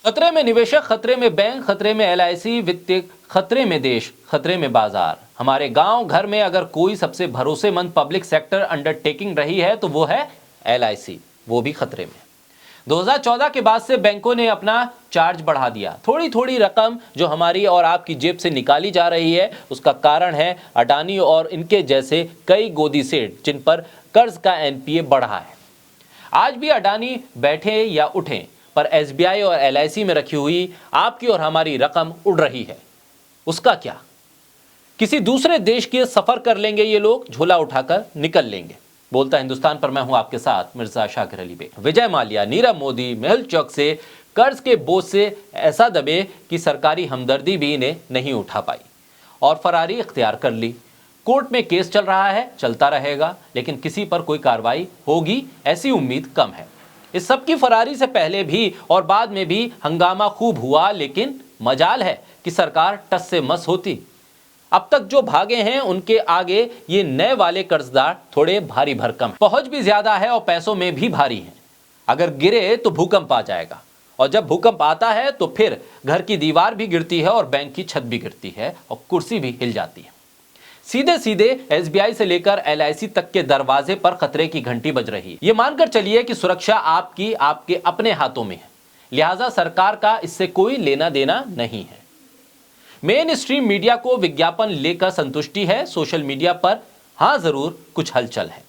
खतरे में निवेशक, खतरे में बैंक, खतरे में एलआईसी, वित्तीय खतरे में देश, खतरे में बाजार। हमारे गांव घर में अगर कोई सबसे भरोसेमंद पब्लिक सेक्टर अंडरटेकिंग रही है तो वो है एलआईसी, वो भी खतरे में। 2014 के बाद से बैंकों ने अपना चार्ज बढ़ा दिया। थोड़ी थोड़ी रकम जो हमारी और आपकी जेब से निकाली जा रही है, उसका कारण है अडानी और इनके जैसे कई गोदी सेठ जिन पर कर्ज का एनपीए बढ़ा है। आज भी अडानी बैठे या उठें, पर एसबीआई और एलआईसी में रखी हुई आपकी और हमारी रकम उड़ रही है। उसका क्या? किसी दूसरे देश के सफर कर लेंगे ये लोग, झोला उठाकर निकल लेंगे। बोलता हिंदुस्तान पर मैं हूं आपके साथ मिर्जा शाकिर अली बेग। विजय माल्या, नीरव मोदी मेहुल चौक से कर्ज के बोझ से ऐसा दबे कि सरकारी हमदर्दी भी इन्हें नहीं उठा पाई और फरारी इख्तियार कर ली। कोर्ट में केस चल रहा है, चलता रहेगा, लेकिन किसी पर कोई कार्रवाई होगी ऐसी उम्मीद कम है। इस सब की फरारी से पहले भी और बाद में भी हंगामा खूब हुआ, लेकिन मजाल है कि सरकार टस से मस होती। अब तक जो भागे हैं उनके आगे ये नए वाले कर्जदार थोड़े भारी भरकम, पहुंच भी ज्यादा है और पैसों में भी भारी हैं। अगर गिरे तो भूकंप आ जाएगा, और जब भूकंप आता है तो फिर घर की दीवार भी गिरती है और बैंक की छत भी गिरती है और कुर्सी भी हिल जाती है। सीधे सीधे एसबीआई से लेकर एलआईसी तक के दरवाजे पर खतरे की घंटी बज रही है। ये मानकर चलिए कि सुरक्षा आपके अपने हाथों में है, लिहाजा सरकार का इससे कोई लेना देना नहीं है। मेन स्ट्रीम मीडिया को विज्ञापन लेकर संतुष्टि है, सोशल मीडिया पर हां जरूर कुछ हलचल है।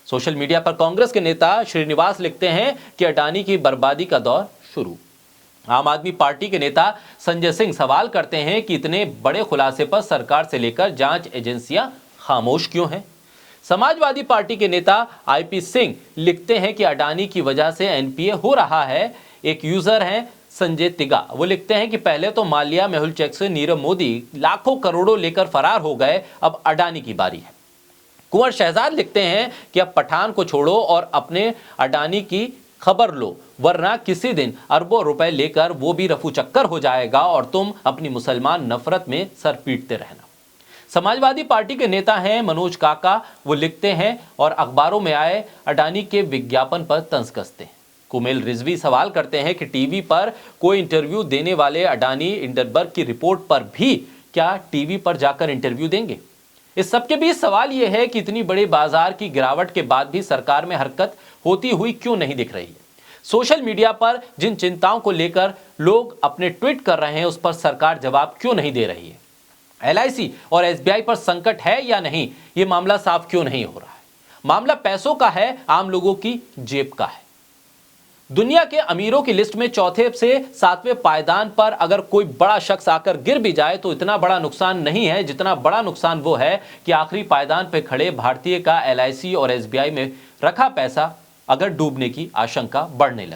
सोशल मीडिया पर कांग्रेस के नेता श्रीनिवास लिखते हैं कि अडानी की बर्बादी का दौर शुरू। आम आदमी पार्टी के नेता संजय सिंह सवाल करते हैं कि इतने बड़े खुलासे पर सरकार से लेकर जांच एजेंसियां खामोश क्यों हैं। समाजवादी पार्टी के नेता आईपी सिंह लिखते हैं कि अडानी की वजह से एनपीए हो रहा है। एक यूजर हैं संजय तिगा, वो लिखते हैं कि पहले तो माल्या, मेहुल चौक से नीरव मोदी लाखों करोड़ों लेकर फरार हो गए, अब अडानी की बारी है। कुंवर शहजाद लिखते हैं कि अब पठान को छोड़ो और अपने अडानी की खबर लो, वरना किसी दिन अरबों रुपए लेकर वो भी रफू चक्कर हो जाएगा और तुम अपनी मुसलमान नफरत में सर पीटते रहना। समाजवादी पार्टी के नेता हैं मनोज काका, वो लिखते हैं और अखबारों में आए अडानी के विज्ञापन पर तंज कसते हैं। कुमेल रिजवी सवाल करते हैं कि टीवी पर कोई इंटरव्यू देने वाले अडानी इंडरबर्ग की रिपोर्ट पर भी क्या टीवी पर जाकर इंटरव्यू देंगे। इस सबके बीच सवाल यह है कि इतनी बड़ी बाजार की गिरावट के बाद भी सरकार में हरकत होती हुई क्यों नहीं दिख रही है। सोशल मीडिया पर जिन चिंताओं को लेकर लोग अपने ट्वीट कर रहे हैं, उस पर सरकार जवाब क्यों नहीं दे रही है। एलआईसी और एसबीआई पर संकट है या नहीं, यह मामला साफ क्यों नहीं हो रहा है। मामला पैसों का है, आम लोगों की जेब का है। दुनिया के अमीरों की लिस्ट में चौथे से 7वें पायदान पर अगर कोई बड़ा शख्स आकर गिर भी जाए तो इतना बड़ा नुकसान नहीं है जितना बड़ा नुकसान वो है कि आखिरी पायदान पर खड़े भारतीय का एलआईसी और एसबीआई में रखा पैसा अगर डूबने की आशंका बढ़ने लगे।